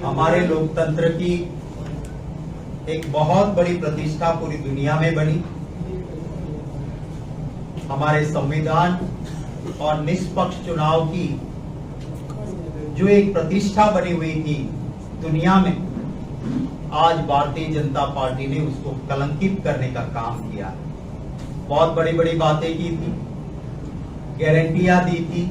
हमारे लोकतंत्र की एक बहुत बड़ी प्रतिष्ठा पूरी दुनिया में बनी। हमारे संविधान और निष्पक्ष चुनाव की जो एक प्रतिष्ठा बनी हुई थी दुनिया में, आज भारतीय जनता पार्टी ने उसको कलंकित करने का काम किया। बहुत बड़ी बड़ी बातें की थी, गारंटियां दी थी,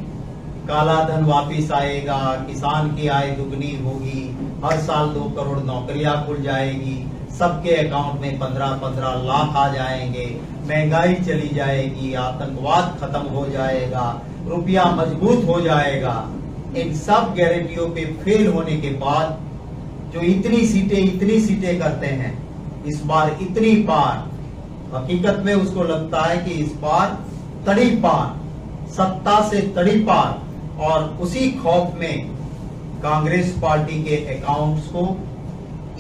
काला धन वापिस आएगा, किसान की आय दुगनी होगी, हर साल 2 करोड़ नौकरियां खुल जाएगी, सबके अकाउंट में 15-15 लाख आ जाएंगे, महंगाई चली जाएगी, आतंकवाद खत्म हो जाएगा, रुपया मजबूत हो जाएगा। इन सब गारंटियों पे फेल होने के बाद जो इतनी सीटें करते हैं, इस बार इतनी पार, हकीकत में उसको लगता है कि इस बार तड़ी पार, सत्ता से तड़ी पार। और उसी खौफ में कांग्रेस पार्टी के अकाउंट्स को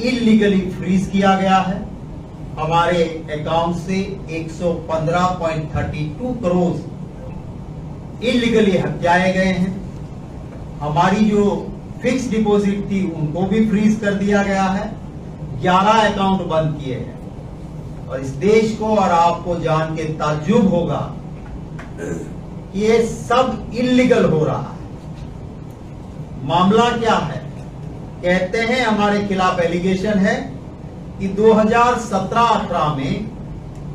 इलीगली फ्रीज किया गया है। हमारे अकाउंट से 115.32 करोड़ इलीगली हत्याए गए हैं। हमारी जो फिक्स डिपॉजिट थी उनको भी फ्रीज कर दिया गया है। 11 अकाउंट बंद किए हैं। और इस देश को और आपको जान के ताज्जुब होगा कि ये सब इलीगल हो रहा है। मामला क्या है? कहते हैं हमारे खिलाफ एलिगेशन है कि 2017-18 में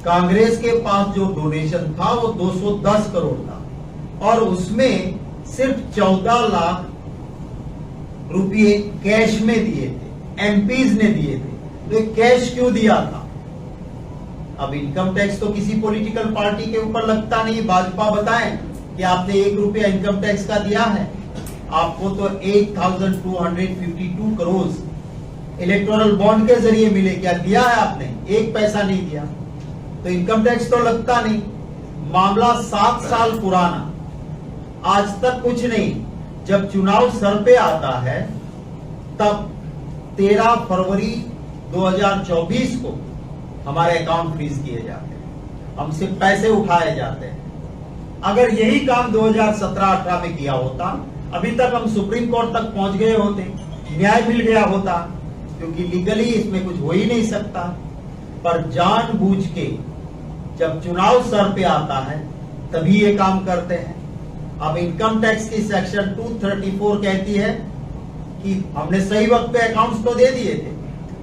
कांग्रेस के पास जो डोनेशन था वो 210 करोड़ था और उसमें सिर्फ 14 लाख रुपये कैश में दिए थे, एमपीज ने दिए थे। तो कैश क्यों दिया था? अब इनकम टैक्स तो किसी पॉलिटिकल पार्टी के ऊपर लगता नहीं। भाजपा बताएं कि आपने 1 रुपया इनकम टैक्स का दिया है। आपको तो 8,252 करोड़ इलेक्टोरल बॉन्ड के जरिए मिले। क्या दिया है आपने? 1 पैसा नहीं दिया, तो इनकम टैक्स तो लगता नहीं। मामला 7 साल पुराना, आज तक कुछ नहीं। जब चुनाव सर पे आता है तब 13 फरवरी 2024 को हमारे अकाउंट फ्रीज किए जाते हैं, हमसे पैसे उठाए जाते हैं। अगर यही काम 2017-18 में किया होता, अभी तक हम सुप्रीम कोर्ट तक पहुंच गए होते, न्याय मिल गया होता, क्योंकि लीगली इसमें कुछ हो ही नहीं सकता। पर जानबूझ के जब चुनाव सर पे आता है तभी ये काम करते हैं। अब इनकम टैक्स की सेक्शन 234 कहती है कि हमने सही वक्त पे अकाउंट्स तो दे दिए थे,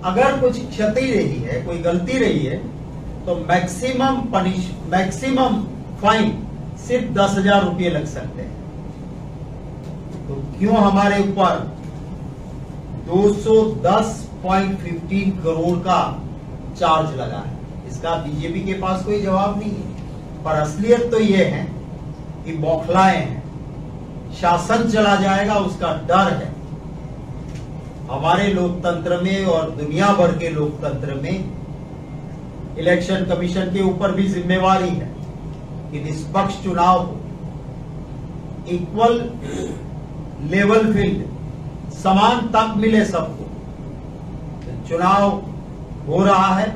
अगर कुछ क्षति रही है, कोई गलती रही है, तो मैक्सिमम फाइन सिर्फ 10,000 रुपये लग सकते हैं। तो क्यों हमारे ऊपर 210.15 करोड़ का चार्ज लगा है? इसका बीजेपी के पास कोई जवाब नहीं है। पर असलियत तो यह है कि बौखलाए हैं, शासन चला जाएगा उसका डर है। हमारे लोकतंत्र में और दुनिया भर के लोकतंत्र में इलेक्शन कमीशन के ऊपर भी जिम्मेवारी है कि निष्पक्ष चुनाव हो, इक्वल लेवल फील्ड, समान तक मिले सबको। चुनाव हो रहा है,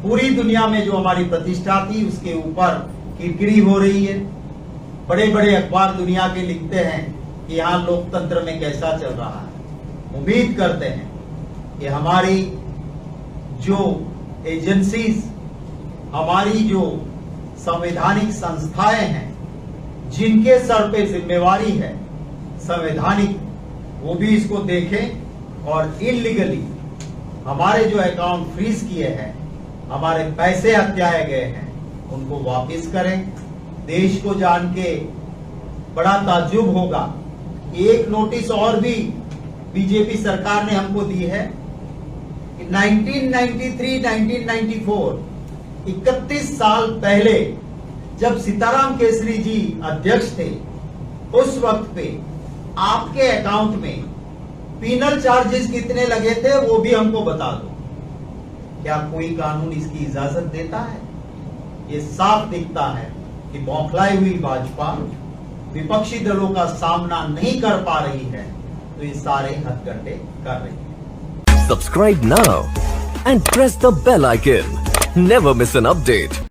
पूरी दुनिया में जो हमारी प्रतिष्ठा थी उसके ऊपर किरकिरी हो रही है। बड़े बड़े अखबार दुनिया के लिखते हैं कि यहाँ लोकतंत्र में कैसा चल रहा है। उम्मीद करते हैं कि हमारी जो एजेंसीज, हमारी जो संवैधानिक संस्थाएं हैं, जिनके सर पे जिम्मेवारी है संवैधानिक, वो भी इसको देखें और इलीगली हमारे जो अकाउंट फ्रीज किए हैं, हमारे पैसे हत्याए गए हैं, उनको वापस करें। देश को जान के बड़ा ताज्जुब होगा कि एक नोटिस और भी बीजेपी सरकार ने हमको दी है कि 1993-1994, 31 साल पहले जब सीताराम केसरी जी अध्यक्ष थे, उस वक्त पे आपके अकाउंट में पीनल चार्जेस कितने लगे थे वो भी हमको बता दो। क्या कोई कानून इसकी इजाजत देता है? ये साफ दिखता है कि बौखलाई हुई भाजपा विपक्षी दलों का सामना नहीं कर पा रही है, तो ये सारे हथकंडे कर रही है। Subscribe now and press the bell icon. Never miss an update.